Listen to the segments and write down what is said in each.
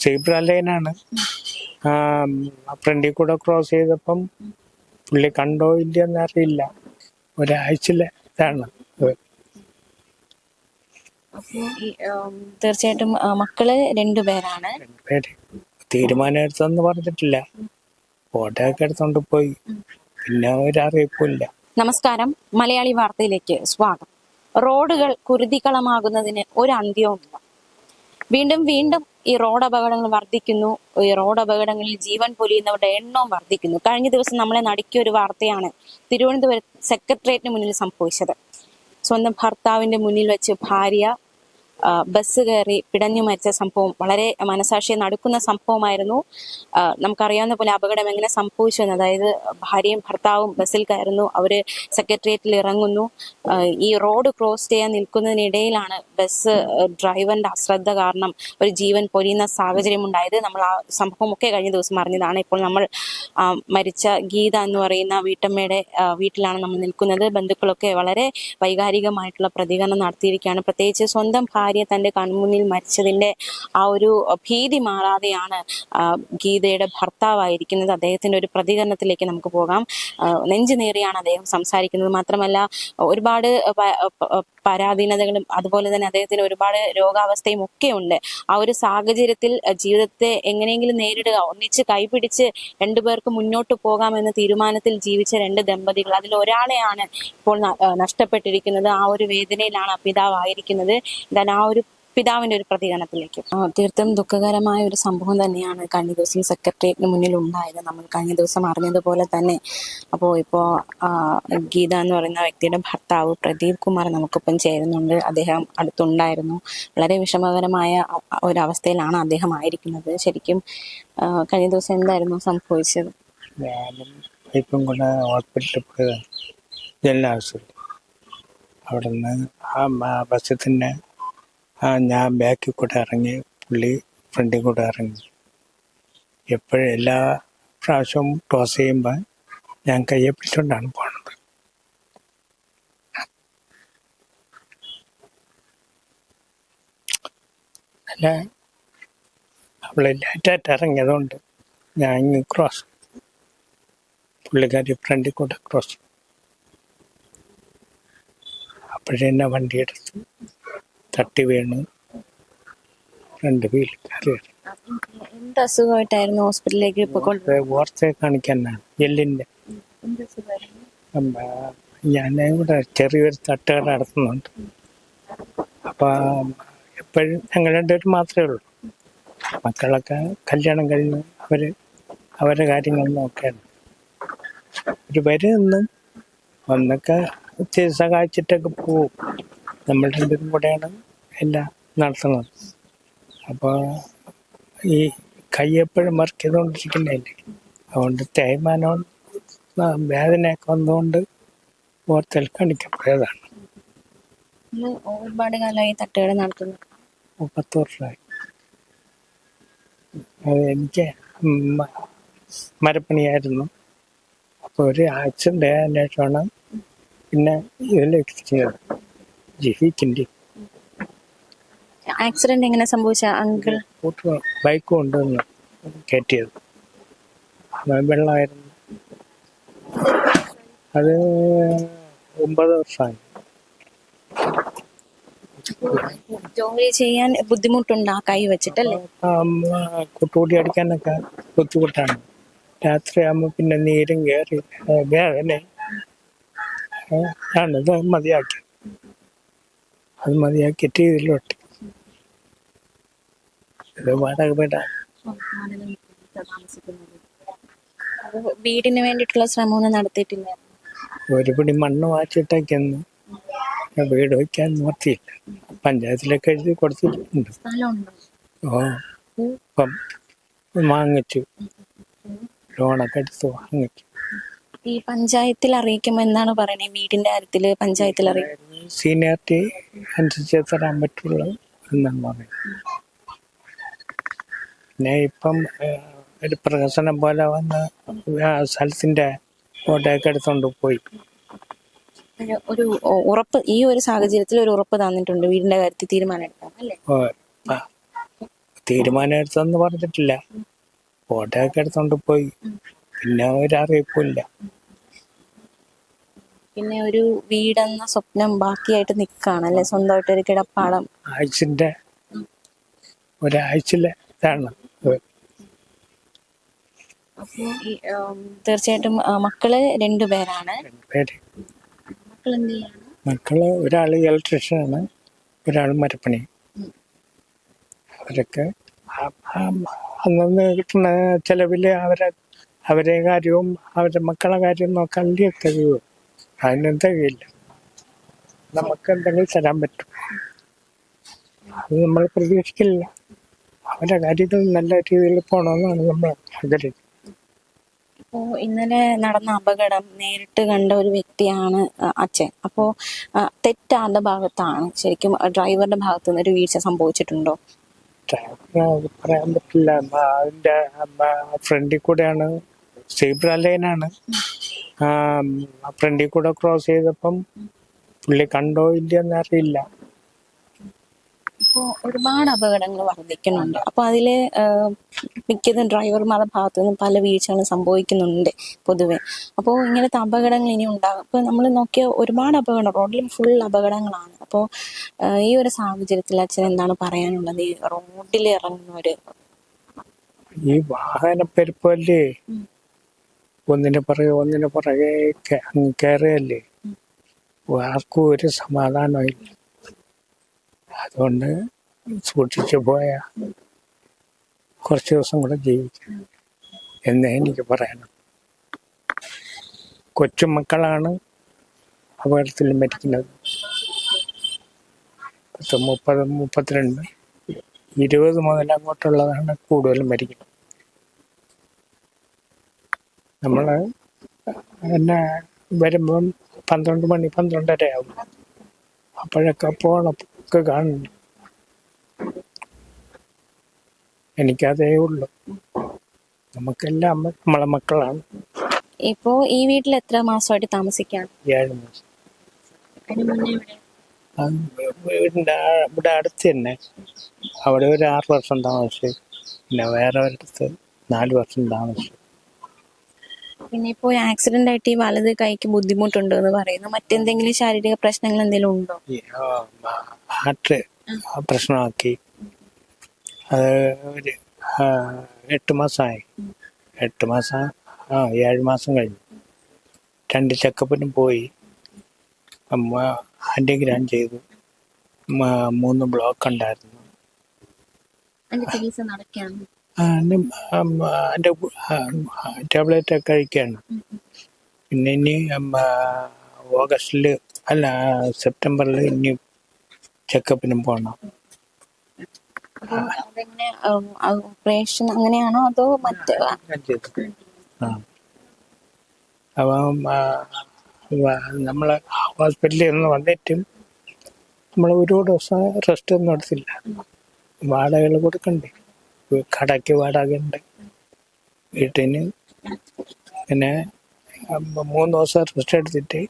Zebra ലൈനാണ്. ഫ്രണ്ടിൽ കൂടെ ക്രോസ് ചെയ്തപ്പം പുള്ളി കണ്ടോ ഇല്ലയെന്ന് അറിയില്ല. ഒരാഴ്ചയിലെ ഇതാണ്. തീർച്ചയായിട്ടും മക്കള് രണ്ടുപേരാണ്. പേര് തീരുമാനം എടുത്തെന്ന് പറഞ്ഞിട്ടില്ല. ഫോട്ടോ ഒക്കെ എടുത്തോണ്ട് പോയി. പിന്നെ ഒരറിയിപ്പില്ല. നമസ്കാരം, മലയാളി വാർത്തയിലേക്ക് സ്വാഗതം. റോഡുകൾ കുരുതികളമാകുന്നതിന് ഒരു അന്ത്യവുമില്ല. വീണ്ടും വീണ്ടും ഈ റോഡ് അപകടങ്ങൾ വർദ്ധിക്കുന്നു. ഈ റോഡ് അപകടങ്ങളിൽ ജീവൻ പൊലിയുന്നവരുടെ എണ്ണവും വർദ്ധിക്കുന്നു. കഴിഞ്ഞ ദിവസം നമ്മളെ നടുക്കിയ ഒരു വാർത്തയാണ് തിരുവനന്തപുരം സെക്രട്ടേറിയറ്റിന് മുന്നിൽ സംഭവിച്ചത്. സ്വന്തം ഭർത്താവിന്റെ മുന്നിൽ വെച്ച് ഭാര്യ ബസ് കയറി പിടഞ്ഞു മരിച്ച സംഭവം വളരെ മനസാക്ഷിയെ നടുക്കുന്ന സംഭവമായിരുന്നു. നമുക്കറിയാവുന്ന പോലെ അപകടം എങ്ങനെ സംഭവിച്ചു എന്ന്, അതായത് ഭാര്യയും ഭർത്താവും ബസ്സിൽ കയറുന്നു, അവര് സെക്രട്ടേറിയറ്റിൽ ഇറങ്ങുന്നു. ഈ റോഡ് ക്രോസ് ചെയ്യാൻ നിൽക്കുന്നതിനിടയിലാണ് ബസ് ഡ്രൈവറിന്റെ അശ്രദ്ധ കാരണം ഒരു ജീവൻ പൊലിയുന്ന സാഹചര്യം ഉണ്ടായത്. നമ്മൾ ആ സംഭവമൊക്കെ കഴിഞ്ഞ ദിവസം അറിഞ്ഞതാണ്. ഇപ്പോൾ നമ്മൾ മരിച്ച ഗീത എന്ന് പറയുന്ന വീട്ടമ്മയുടെ വീട്ടിലാണ് നമ്മൾ നിൽക്കുന്നത്. ബന്ധുക്കളൊക്കെ വളരെ വൈകാരികമായിട്ടുള്ള പ്രതികരണം നടത്തിയിരിക്കുകയാണ്. പ്രത്യേകിച്ച് സ്വന്തം ഭാര്യ തന്റെ കൺമുന്നിൽ മരിച്ചതിന്റെ ആ ഒരു ഭീതി മാറാതെയാണ് ഗീതയുടെ ഭർത്താവായിരിക്കുന്നത്. അദ്ദേഹത്തിന്റെ ഒരു പ്രതികരണത്തിലേക്ക് നമുക്ക് പോകാം. നെഞ്ചു നേറിയാണ് അദ്ദേഹം സംസാരിക്കുന്നത്. മാത്രമല്ല ഒരുപാട് പരാധീനതകളും അതുപോലെ തന്നെ അദ്ദേഹത്തിന് ഒരുപാട് രോഗാവസ്ഥയും ഒക്കെ ഉണ്ട്. ആ ഒരു സാഹചര്യത്തിൽ ജീവിതത്തെ എങ്ങനെയെങ്കിലും നേരിടുക, ഒന്നിച്ച് കൈപിടിച്ച് രണ്ടുപേർക്ക് മുന്നോട്ട് പോകാമെന്ന തീരുമാനത്തിൽ ജീവിച്ച രണ്ട് ദമ്പതികൾ, അതിൽ ഒരാളെയാണ് ഇപ്പോൾ നഷ്ടപ്പെട്ടിരിക്കുന്നത്. ആ ഒരു വേദനയിലാണ് പിതാവായിരിക്കുന്നത്. എന്തായാലും ആ ഒരു പിതാവിന്റെ ഒരു പ്രതികരണത്തിലേക്ക്. തീർത്തും ദുഃഖകരമായ ഒരു സംഭവം തന്നെയാണ് കഴിഞ്ഞ ദിവസം സെക്രട്ടേറിയറ്റിന് മുന്നിൽ ഉണ്ടായത്. നമ്മൾ കഴിഞ്ഞ ദിവസം അറിഞ്ഞതുപോലെ തന്നെ ഇപ്പോൾ ഗീത എന്ന് പറയുന്ന വ്യക്തിയുടെ ഭർത്താവ് പ്രദീപ് കുമാർ നമുക്കിപ്പം ചേരുന്നുണ്ട്. അദ്ദേഹം അടുത്തുണ്ടായിരുന്നു. വളരെ വിഷമകരമായ ഒരവസ്ഥയിലാണ് അദ്ദേഹം ആയിരിക്കുന്നത്. ശരിക്കും കഴിഞ്ഞ ദിവസം എന്തായിരുന്നു സംഭവിച്ചത്? ഞാനും ഇപ്പം കൂടെ ഹോസ്പിറ്റലിൽ പോയതാണ്, ജനലാശുപത്രി. അവിടെ നിന്ന് ആ ബസ്സിൽ തന്നെ ഞാൻ ബാക്കിൽ കൂടെ ഇറങ്ങി, പുള്ളി ഫ്രണ്ടിൽ കൂടെ ഇറങ്ങി. എപ്പോഴും എല്ലാ പ്രാവശ്യവും ക്രോസ് ചെയ്യുമ്പോൾ ഞാൻ കയ്യെ പിടിച്ചുകൊണ്ടാണ് പോണത്. അല്ല, അവളെ ലേറ്റായിട്ട് ഇറങ്ങിയതുകൊണ്ട് ഞാൻ ഇങ്ങ് ക്രോസ്, പുള്ളിക്കാരി ഫ്രണ്ടിൽ കൂടെ ക്രോസ്. അപ്പോഴെന്നെ വണ്ടി എടുത്ത് തട്ടി വീണ് രണ്ട് വീല് കയറി. എന്ത് അസുഖമായിട്ടായിരുന്നു ഹോസ്പിറ്റലിലേക്ക് ഓർത്തെ കാണിക്കാനാണ്, എല്ലിൻ്റെ. ഞാൻ ഇവിടെ ചെറിയൊരു തട്ടുകട നടത്തുന്നുണ്ട്. അപ്പം എപ്പോഴും ഞങ്ങൾ രണ്ടുപേരും മാത്രമേ ഉള്ളൂ. മക്കളൊക്കെ കല്യാണം കഴിഞ്ഞ് അവരുടെ കാര്യങ്ങൾ നോക്കുകയാണ്. ഒരു വരുന്നും ഒന്നൊക്കെ സഹായിച്ചിട്ടൊക്കെ പോവും. നമ്മൾ രണ്ടുപേരും കൂടെയാണ് എല്ലാം നടത്തുന്നത്. അപ്പോൾ ഈ കൈ എപ്പോഴും വർക്ക് ചെയ്തുകൊണ്ടിരിക്കുന്നതല്ലേ, അതുകൊണ്ട് തേയ്മാനം വേദനയൊക്കെ വന്നുകൊണ്ട് ഓർത്തിൽ കാണിക്കപ്പോയതാണ്. ഒരുപാട് കാലമായി തട്ടുകട നടത്തുന്നു? 10 വർഷമായി. അത് എനിക്ക് മരപ്പണിയായിരുന്നു. അപ്പോൾ ഒരു ആക്സിഡൻ്റ് ആയതിനു ശേഷമാണ് പിന്നെ ഇതിലേക്ക് ചെയ്തത്. ജീവിക്കണ്ടേ. ആക്സിഡന്റ് എങ്ങനെ സംഭവിച്ച അങ്കിൾ? ബൈക്ക് കൊണ്ടുവന്ന് കയറ്റിയത്, വെള്ളമായിരുന്നു. അത് 9 വർഷമായി. ജോലി ചെയ്യാൻ ബുദ്ധിമുട്ടുണ്ടോ കൈ വെച്ചിട്ടല്ലേ? കുട്ടുകൂടി അടിക്കാനൊക്കെ ബുദ്ധിമുട്ടാണ്. രാത്രിയാകുമ്പോൾ പിന്നെ നീരും കയറി വേദന. ഞാനത് മതിയാക്കി. അത് മതിയാക്കിയിട്ട് ഇതിലോട്ട് ഇത് വാടക വീടാണ്. വീടിന് വേണ്ടിയിട്ടുള്ള ശ്രമമൊന്നും നടത്തിയിട്ടില്ല? ഒരു പിടി മണ്ണ് വാച്ചിട്ടൊക്കെയൊന്ന് വീട് വയ്ക്കാൻ നിർത്തിയില്ല. പഞ്ചായത്തിലൊക്കെ എഴുതി കൊടുത്തിട്ടുണ്ട്. ഇപ്പം വാങ്ങിച്ചു, ലോണൊക്കെ എടുത്ത് വാങ്ങിച്ചു. ഈ പഞ്ചായത്തിൽ അറിയിക്കുമ്പോൾ എന്താണ് പറയണേ? വീടിന്റെ കാര്യത്തില് പഞ്ചായത്തിൽ അറിയിക്കും, സീനിയറിറ്റി അനുസരിച്ച് തരാൻ പറ്റുള്ളൂ എന്നാണ് പറയുന്നത്. പിന്നെ ഇപ്പം ഒരു പ്രഹസനം പോലെ വന്ന് സ്ഥലത്തിന്റെ ഫോട്ടോയൊക്കെ എടുത്തോണ്ട് പോയി. ഒരു ഉറപ്പ്, ഈ ഒരു സാഹചര്യത്തിൽ ഒരു ഉറപ്പ് തന്നിട്ടുണ്ട് വീടിന്റെ കാര്യത്തിൽ തീരുമാനം എടുക്കാം അല്ലേ? തീരുമാനം എടുത്തെന്ന് പറഞ്ഞിട്ടില്ല. ഫോട്ടോ ഒക്കെ എടുത്തോണ്ട് പോയി. പിന്നെ ഒരറിയിപ്പില്ല. പിന്നെ ഒരു വീടെന്ന സ്വപ്നം ബാക്കിയായിട്ട് നിൽക്കുകയാണ് അല്ലെ, സ്വന്തമായിട്ട് ഒരു കിടപ്പാടം. ആഴ്ചന്റെ ഒരാഴ്ചയിലെ ഇതാണ്. അപ്പോൾ തീർച്ചയായിട്ടും മക്കള് രണ്ടുപേരാണ്. പേര് മക്കൾ എന്ത് ചെയ്യാണ്? മക്കള് ഒരാൾ ഇലക്ട്രീഷ്യനാണ്, ഒരാൾ മരപ്പണി. അവരൊക്കെ അന്നന്ന് കിട്ടുന്ന ചെലവില് അവരെ കാര്യവും അവരുടെ മക്കളെ കാര്യവും നോക്കാൻ കഴിയുമോ? അതിനും തികയില്ല. നമുക്ക് എന്തെങ്കിലും തരാൻ പറ്റും, അത് നമ്മൾ പ്രതീക്ഷിക്കില്ല. അവരുടെ കാര്യത്തിൽ നല്ല രീതിയിൽ പോകണമെന്നാണ് നമ്മൾ ആഗ്രഹിക്കുന്നത്. അപ്പോൾ ഇന്നലെ നടന്ന അപകടം നേരിട്ട് കണ്ട ഒരു വ്യക്തിയാണ് അച്ഛൻ. അപ്പോൾ തെറ്റാരുടെ ഭാഗത്താണ്, ശരിക്കും ഡ്രൈവറുടെ ഭാഗത്ത് നിന്ന് ഒരു വീഴ്ച സംഭവിച്ചിട്ടുണ്ടോ? പറയാൻ പറ്റില്ല. അതിന്റെ ഫ്രണ്ടിൽ കൂടെയാണ്, സീബ്ര ലൈനാണ്. ഫ്രണ്ടിൽ കൂടെ ക്രോസ് ചെയ്തപ്പം പുള്ളി കണ്ടോ ഇല്ലയെന്ന് അറിയില്ല. ഇപ്പോൾ ഒരുപാട് അപകടങ്ങൾ വർദ്ധിക്കുന്നുണ്ട്. അപ്പോൾ അതില് മിക്കതും ഡ്രൈവർമാരുടെ ഭാഗത്തു നിന്നും പല വീഴ്ചകളും സംഭവിക്കുന്നുണ്ട് പൊതുവെ. അപ്പോൾ ഇങ്ങനത്തെ അപകടങ്ങൾ ഇനി ഉണ്ടാകും. ഇപ്പോൾ നമ്മൾ നോക്കിയ ഒരുപാട് അപകടം, റോഡിലും ഫുൾ അപകടങ്ങളാണ്. അപ്പോൾ ഈ ഒരു സാഹചര്യത്തിൽ അച്ഛൻ എന്താണ് പറയാനുള്ളത്? ഈ റോഡിൽ ഇറങ്ങുന്നവര്, ഈ വാഹനപ്പെരുപ്പല്ലേ, ഒന്നിന് പുറകെ കയറുകയല്ലേ, ആർക്കും ഒരു സമാധാനമില്ല. അതുകൊണ്ട് സൂക്ഷിച്ചു പോയാ കുറച്ച് ദിവസം കൂടെ ജീവിക്കും എന്നേ എനിക്ക് പറയാനും. കൊച്ചുമക്കളാണ് അപകടത്തിൽ മരിക്കുന്നത്. 30, 32, 20 മുതൽ അങ്ങോട്ടുള്ളതാണ് കൂടുതലും മരിക്കുന്നത്. നമ്മള് എന്നെ വരുമ്പം 12 മണി 12:30 ആവും. അപ്പോഴൊക്കെ പോണൊക്കെ കാണുന്നു. എനിക്കതേ ഉള്ളു. നമുക്കെല്ലാം നമ്മളെ മക്കളാണ്. ഇപ്പോ ഈ വീട്ടിൽ എത്ര മാസമായിട്ട് താമസിക്കാം? 7 മാസം. വീടിൻ്റെ ഇവിടെ അടുത്ത് തന്നെ. അവിടെ ഒരു 6 വർഷം താമസിച്ചു. പിന്നെ വേറെ ഒരിടത്ത് 4 വർഷം താമസിച്ചു. പിന്നെ ഇപ്പോ ആക്സിഡന്റ് ആയിട്ട് ഈ വലത് കൈക്ക് ബുദ്ധിമുട്ടുണ്ട് എന്ന് പറയുന്നു. മറ്റെന്തെങ്കിലും ശാരീരിക പ്രശ്നങ്ങൾ എന്തെങ്കിലും ഉണ്ടോ? ഹാർട്ട് പ്രശ്നമാക്കി. അത് ഒരു 8 മാസമായി. 8 മാസം 7 മാസം കഴിഞ്ഞു. 2 ചെക്കപ്പിനും പോയി. ആൻറ്റിഗ്രാം ചെയ്തു. 3 ബ്ലോക്ക് ഉണ്ടായിരുന്നു. അതിൻ്റെ ടാബ്ലറ്റ് ഒക്കെ കഴിക്കുകയാണ്. പിന്നെ ഇനി സെപ്റ്റംബറിൽ ഇനി ചെക്കപ്പിനും പോകണം. ഓപ്പറേഷൻ അങ്ങനെയാണോ അതോ മറ്റേ? അപ്പം നമ്മള് ഹോസ്പിറ്റലിൽ നിന്ന് വന്നിട്ടും നമ്മൾ ഒരു ദിവസം റെസ്റ്റ് ഒന്നും എടുത്തില്ല. വാടകകൾ കൊടുക്കണ്ടേ, കടയ്ക്ക് വാടക ഉണ്ട്, വീട്ടിന്. പിന്നെ 3 ദിവസം റെസ്റ്റ് എടുത്തിട്ട്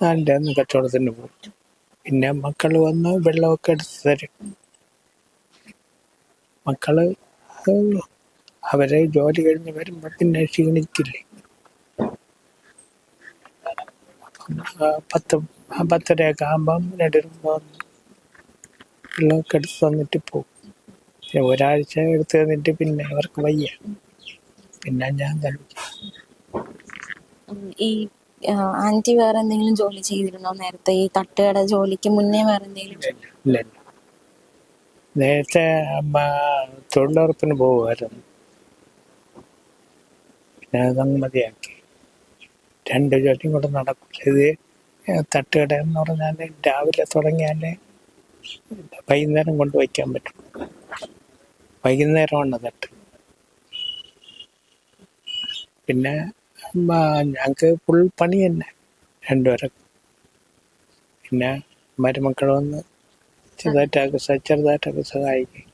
4ൻ്റെ അന്ന് കച്ചവടത്തിന് പോകും. പിന്നെ മക്കൾ വന്ന് വെള്ളമൊക്കെ എടുത്ത് തരും. മക്കള് അവരെ ജോലി കഴിഞ്ഞ് വരുമ്പോൾ പിന്നെ ക്ഷീണിക്കില്ലേ. 10-10:30 ആകുമ്പം വെള്ളമൊക്കെ എടുത്ത് തന്നിട്ട് പോകും. ഒരാഴ്ച എടുത്ത് തന്നിട്ട് പിന്നെ അവർക്ക് വയ്യ, പിന്നെ ഞാൻ കഴിക്കും. ഈ ആന്റി വേറെ എന്തെങ്കിലും ജോലി ചെയ്തിരുന്നോ നേരത്തെ? ഈ തട്ടുകട ജോലിക്ക് മുന്നേ വേറെ എന്തെങ്കിലും? ഇല്ല. നേരത്തെ തൊഴിലുറപ്പിന് പോകുമായിരുന്നു. പിന്നെ അതങ്ങ് മതിയാക്കി. 2 ജോലിയും കൂടെ നടക്കില്ല. ഇത് തട്ടുകട എന്ന് പറഞ്ഞാൽ രാവിലെ തുടങ്ങിയാൽ വൈകുന്നേരം കൊണ്ട് വയ്ക്കാൻ പറ്റും. വൈകുന്നേരമാണ് തട്ട്. പിന്നെ ഞങ്ങൾക്ക് ഫുൾ പണി തന്നെ 2 പേരെ. പിന്നെ മരുമക്കൾ വന്ന് ചെറുതായിട്ടൊക്കെ സഹായിക്കും.